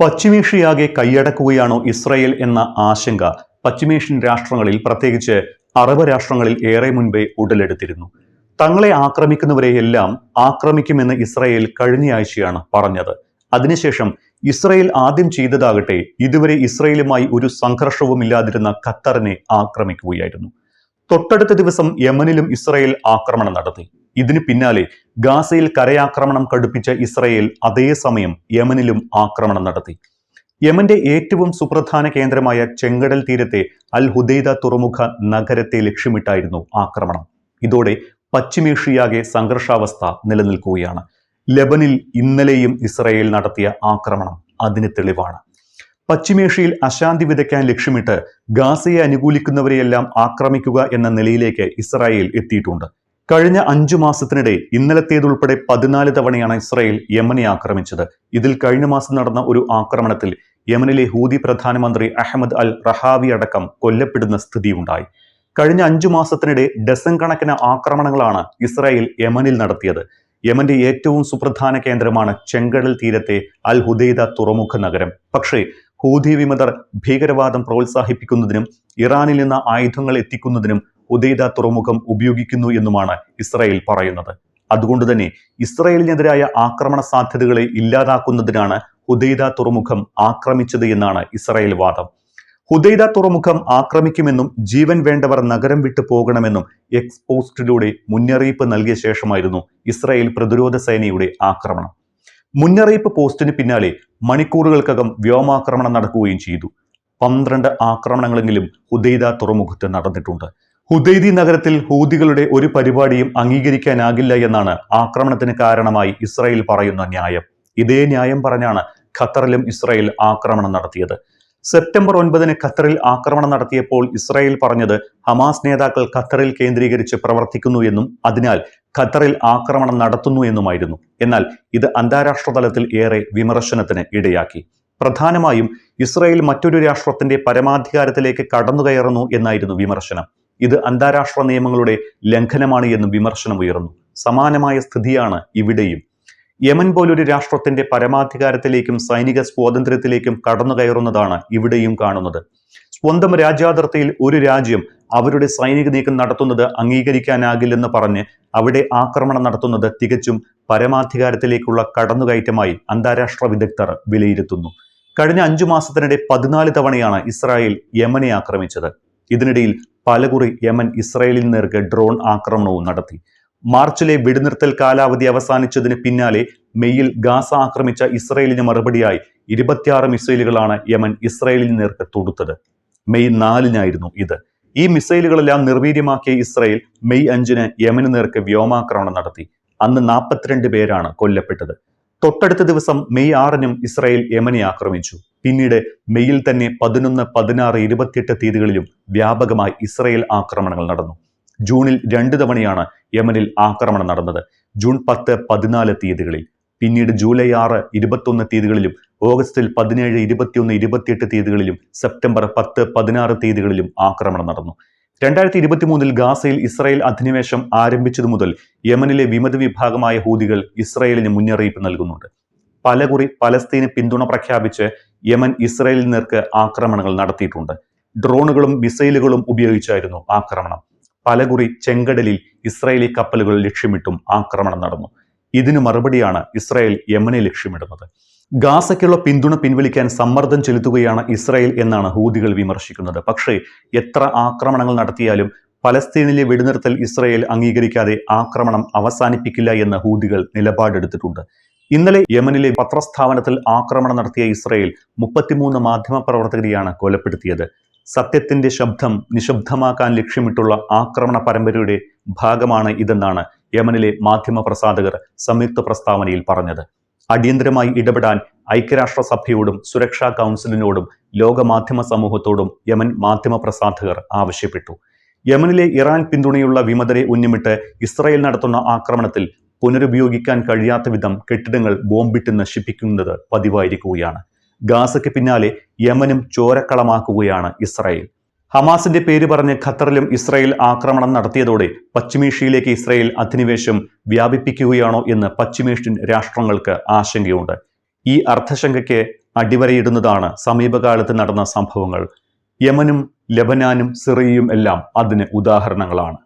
പശ്ചിമേഷ്യയാകെ കൈയടക്കുകയാണോ Israel എന്ന ആശങ്ക പശ്ചിമേഷ്യൻ രാഷ്ട്രങ്ങളിൽ, പ്രത്യേകിച്ച് അറബ് രാഷ്ട്രങ്ങളിൽ ഏറെ മുൻപേ ഉടലെടുത്തിരുന്നു. തങ്ങളെ ആക്രമിക്കുന്നവരെയെല്ലാം ആക്രമിക്കുമെന്ന് ഇസ്രായേൽ കഴിഞ്ഞയാഴ്ചയാണ് പറഞ്ഞത്. അതിനുശേഷം ഇസ്രായേൽ ആദ്യം ചെയ്തതാകട്ടെ, ഇതുവരെ ഇസ്രായേലുമായി ഒരു സംഘർഷവുമില്ലാതിരുന്ന ഖത്തറിനെ ആക്രമിക്കുകയായിരുന്നു. തൊട്ടടുത്ത ദിവസം യമനിലും ഇസ്രായേൽ ആക്രമണം നടത്തി. ഇതിന് പിന്നാലെ ഗാസയിൽ കരയാക്രമണം കടുപ്പിച്ച ഇസ്രായേൽ അതേസമയം യമനിലും ആക്രമണം നടത്തി. യമന്റെ ഏറ്റവും സുപ്രധാന കേന്ദ്രമായ ചെങ്കടൽ തീരത്തെ അൽ ഹുദൈദ തുറമുഖ നഗരത്തെ ലക്ഷ്യമിട്ടായിരുന്നു ആക്രമണം. ഇതോടെ പശ്ചിമേഷ്യയാകെ സംഘർഷാവസ്ഥ നിലനിൽക്കുകയാണ്. ലെബനിൽ ഇന്നലെയും ഇസ്രായേൽ നടത്തിയ ആക്രമണം അതിന് തെളിവാണ്. പശ്ചിമേഷ്യയിൽ അശാന്തി വിതയ്ക്കാൻ ലക്ഷ്യമിട്ട് ഗാസയെ അനുകൂലിക്കുന്നവരെയെല്ലാം ആക്രമിക്കുക എന്ന നിലയിലേക്ക് ഇസ്രായേൽ എത്തിയിട്ടുണ്ട്. കഴിഞ്ഞ 5 മാസത്തിനിടെ ഇന്നലത്തേതുൾപ്പെടെ 14 തവണയാണ് ഇസ്രായേൽ യമനെ ആക്രമിച്ചത്. ഇതിൽ കഴിഞ്ഞ മാസം നടന്ന ഒരു ആക്രമണത്തിൽ യമനിലെ ഹൂതി പ്രധാനമന്ത്രി അഹമ്മദ് അൽ റഹാവി അടക്കം കൊല്ലപ്പെടുന്ന സ്ഥിതിയുണ്ടായി. കഴിഞ്ഞ 5 മാസത്തിനിടെ ഡസൻ കണക്കിന് ആക്രമണങ്ങളാണ് ഇസ്രായേൽ യമനിൽ നടത്തിയത്. യമന്റെ ഏറ്റവും സുപ്രധാന കേന്ദ്രമാണ് ചെങ്കടൽ തീരത്തെ അൽ ഹുദൈദ തുറമുഖ നഗരം. പക്ഷേ ഹൂതി വിമതർ ഭീകരവാദം പ്രോത്സാഹിപ്പിക്കുന്നതിനും ഇറാനിൽ നിന്ന് ആയുധങ്ങൾ എത്തിക്കുന്നതിനും ഹുദൈദ തുറമുഖം ഉപയോഗിക്കുന്നു എന്നുമാണ് ഇസ്രായേൽ പറയുന്നത്. അതുകൊണ്ട് തന്നെ ഇസ്രായേലിനെതിരായ ആക്രമണ സാധ്യതകളെ ഇല്ലാതാക്കുന്നതിനാണ് ഹുദൈദ തുറമുഖം ആക്രമിച്ചത് എന്നാണ് ഇസ്രായേൽ വാദം. ഹുദൈദ തുറമുഖം ആക്രമിക്കുമെന്നും ജീവൻ വേണ്ടവർ നഗരം വിട്ടു പോകണമെന്നും എക്സ് പോസ്റ്റിലൂടെ മുന്നറിയിപ്പ് നൽകിയ ശേഷമായിരുന്നു ഇസ്രായേൽ പ്രതിരോധ സേനയുടെ ആക്രമണം. മുന്നറിയിപ്പ് പോസ്റ്റിന് പിന്നാലെ മണിക്കൂറുകൾക്കകം വ്യോമാക്രമണം നടക്കുകയും ചെയ്തു. 12 ആക്രമണങ്ങളെങ്കിലും ഹുദൈദ തുറമുഖത്ത് നടന്നിട്ടുണ്ട്. ഹുദൈദി നഗരത്തിൽ ഹൂതികളുടെ ഒരു പരിപാടിയും അംഗീകരിക്കാനാകില്ല എന്നാണ് ആക്രമണത്തിന് കാരണമായി ഇസ്രായേൽ പറയുന്ന ന്യായം. ഇതേ ന്യായം പറഞ്ഞാണ് ഖത്തറിലും ഇസ്രായേൽ ആക്രമണം നടത്തിയത്. സെപ്റ്റംബർ 9 ഖത്തറിൽ ആക്രമണം നടത്തിയപ്പോൾ ഇസ്രായേൽ പറഞ്ഞത് ഹമാസ് നേതാക്കൾ ഖത്തറിൽ കേന്ദ്രീകരിച്ച് പ്രവർത്തിക്കുന്നു എന്നും അതിനാൽ ഖത്തറിൽ ആക്രമണം നടത്തുന്നു എന്നുമായിരുന്നു. എന്നാൽ ഇത് അന്താരാഷ്ട്ര തലത്തിൽ ഏറെ വിമർശനത്തിന് ഇടയാക്കി. പ്രധാനമായും ഇസ്രായേൽ മറ്റൊരു രാഷ്ട്രത്തിന്റെ പരമാധികാരത്തിലേക്ക് കടന്നുകയറുന്നു എന്നായിരുന്നു വിമർശനം. ഇത് അന്താരാഷ്ട്ര നിയമങ്ങളുടെ ലംഘനമാണ് എന്നും വിമർശനം ഉയർന്നു. സമാനമായ സ്ഥിതിയാണ് ഇവിടെയും. യമൻ പോലൊരു രാഷ്ട്രത്തിന്റെ പരമാധികാരത്തിലേക്കും സൈനിക സ്വാതന്ത്ര്യത്തിലേക്കും കടന്നുകയറുന്നതാണ് ഇവിടെയും കാണുന്നത്. സ്വന്തം രാജ്യാതിർത്തിയിൽ ഒരു രാജ്യം അവരുടെ സൈനിക നീക്കം നടത്തുന്നത് അംഗീകരിക്കാനാകില്ലെന്ന് പറഞ്ഞ് അവിടെ ആക്രമണം നടത്തുന്നത് തികച്ചും പരമാധികാരത്തിലേക്കുള്ള കടന്നുകയറ്റമായി അന്താരാഷ്ട്ര വിദഗ്ധർ വിലയിരുത്തുന്നു. കഴിഞ്ഞ 5 മാസത്തിനിടെ 14 തവണയാണ് ഇസ്രായേൽ യമനെ ആക്രമിച്ചത്. ഇതിനിടയിൽ പലകുറി യമൻ ഇസ്രായേലിന് നേർക്ക് ഡ്രോൺ ആക്രമണവും നടത്തി. മാർച്ചിലെ വെടിനിർത്തൽ കാലാവധി അവസാനിച്ചതിന് പിന്നാലെ മെയ്യിൽ ഗാസ ആക്രമിച്ച ഇസ്രായേലിന് മറുപടിയായി 26 മിസൈലുകളാണ് യമൻ ഇസ്രായേലിന് നേർക്ക് തൊടുത്തത്. മെയ് 4 ഇത്. ഈ മിസൈലുകളെല്ലാം നിർവീര്യമാക്കിയ ഇസ്രായേൽ മെയ് 5 യമന് നേർക്ക് വ്യോമാക്രമണം നടത്തി. അന്ന് 42 പേരാണ് കൊല്ലപ്പെട്ടത്. തൊട്ടടുത്ത ദിവസം മെയ് 6 ഇസ്രായേൽ യമനെ ആക്രമിച്ചു. പിന്നീട് മെയ്യിൽ തന്നെ 11, 16, 28 തീയതികളിലും വ്യാപകമായി ഇസ്രായേൽ ആക്രമണങ്ങൾ നടന്നു. ജൂണിൽ 2 തവണയാണ് യമനിൽ ആക്രമണം നടന്നത്. ജൂൺ 10, 14 തീയതികളിൽ. പിന്നീട് ജൂലൈ 6, 21 തീയതികളിലും ഓഗസ്റ്റിൽ 17, 21, 28 തീയതികളിലും സെപ്റ്റംബർ 10, 16 തീയതികളിലും ആക്രമണം നടന്നു. 2023 ഗാസയിൽ ഇസ്രായേൽ അധിനിവേശം ആരംഭിച്ചതു മുതൽ യമനിലെ വിമത വിഭാഗമായ ഹൂതികൾ ഇസ്രായേലിന് മുന്നറിയിപ്പ് നൽകുന്നുണ്ട്. പലകുറി പലസ്തീന് പിന്തുണ പ്രഖ്യാപിച്ച് യമൻ ഇസ്രായേലിന് നേർക്ക് ആക്രമണങ്ങൾ നടത്തിയിട്ടുണ്ട്. ഡ്രോണുകളും മിസൈലുകളും ഉപയോഗിച്ചായിരുന്നു ആക്രമണം. പലകുറി ചെങ്കടലിൽ ഇസ്രായേലി കപ്പലുകൾ ലക്ഷ്യമിട്ടും ആക്രമണം നടന്നു. ഇതിനു മറുപടിയാണ് ഇസ്രായേൽ യമനെ ലക്ഷ്യമിടുന്നത്. ഗാസയ്ക്കുള്ള പിന്തുണ പിൻവലിക്കാൻ സമ്മർദ്ദം ചെലുത്തുകയാണ് ഇസ്രായേൽ എന്നാണ് ഹൂതികൾ വിമർശിക്കുന്നത്. പക്ഷേ എത്ര ആക്രമണങ്ങൾ നടത്തിയാലും പലസ്തീനിലെ വെടിനിർത്തൽ ഇസ്രായേൽ അംഗീകരിക്കാതെ ആക്രമണം അവസാനിപ്പിക്കില്ല എന്ന് ഹൂതികൾ നിലപാടെടുത്തിട്ടുണ്ട്. ഇന്നലെ യമനിലെ പത്രസ്ഥാപനത്തിൽ ആക്രമണം നടത്തിയ ഇസ്രായേൽ 33 മാധ്യമപ്രവർത്തകരെയാണ് കൊലപ്പെടുത്തിയത്. സത്യത്തിന്റെ ശബ്ദം നിശബ്ദമാക്കാൻ ലക്ഷ്യമിട്ടുള്ള ആക്രമണ പരമ്പരയുടെ ഭാഗമാണ് ഇതെന്നാണ് യമനിലെ മാധ്യമ പ്രസാധകർ സംയുക്ത പ്രസ്താവനയിൽ പറഞ്ഞത്. അടിയന്തരമായി ഇടപെടാൻ ഐക്യരാഷ്ട്രസഭയോടും സുരക്ഷാ കൗൺസിലിനോടും ലോക മാധ്യമ സമൂഹത്തോടും യമൻ മാധ്യമ പ്രസാധകർ ആവശ്യപ്പെട്ടു. യമനിലെ ഇറാൻ പിന്തുണയുള്ള വിമതരെ ഉന്നമിട്ട് ഇസ്രായേൽ നടത്തുന്ന ആക്രമണത്തിൽ പുനരുപയോഗിക്കാൻ കഴിയാത്ത വിധം കെട്ടിടങ്ങൾ ബോംബിട്ട് നശിപ്പിക്കുന്നത് പതിവായിരിക്കുകയാണ്. ഗാസയ്ക്ക് പിന്നാലെ യമനും ചോരക്കളമാക്കുകയാണ് ഇസ്രായേൽ. ഹമാസിന്റെ പേര് പറഞ്ഞ് ഖത്തറിലും ഇസ്രായേൽ ആക്രമണം നടത്തിയതോടെ പശ്ചിമേഷ്യയിലേക്ക് ഇസ്രായേൽ അധിനിവേശം വ്യാപിപ്പിക്കുകയാണോ എന്ന് പശ്ചിമേഷ്യൻ രാഷ്ട്രങ്ങൾക്ക് ആശങ്കയുണ്ട്. ഈ അർത്ഥശങ്കയ്ക്ക് അടിവരയിടുന്നതാണ് സമീപകാലത്ത് നടന്ന സംഭവങ്ങൾ. യമനും ലബനാനും സിറിയയും എല്ലാം അതിന് ഉദാഹരണങ്ങളാണ്.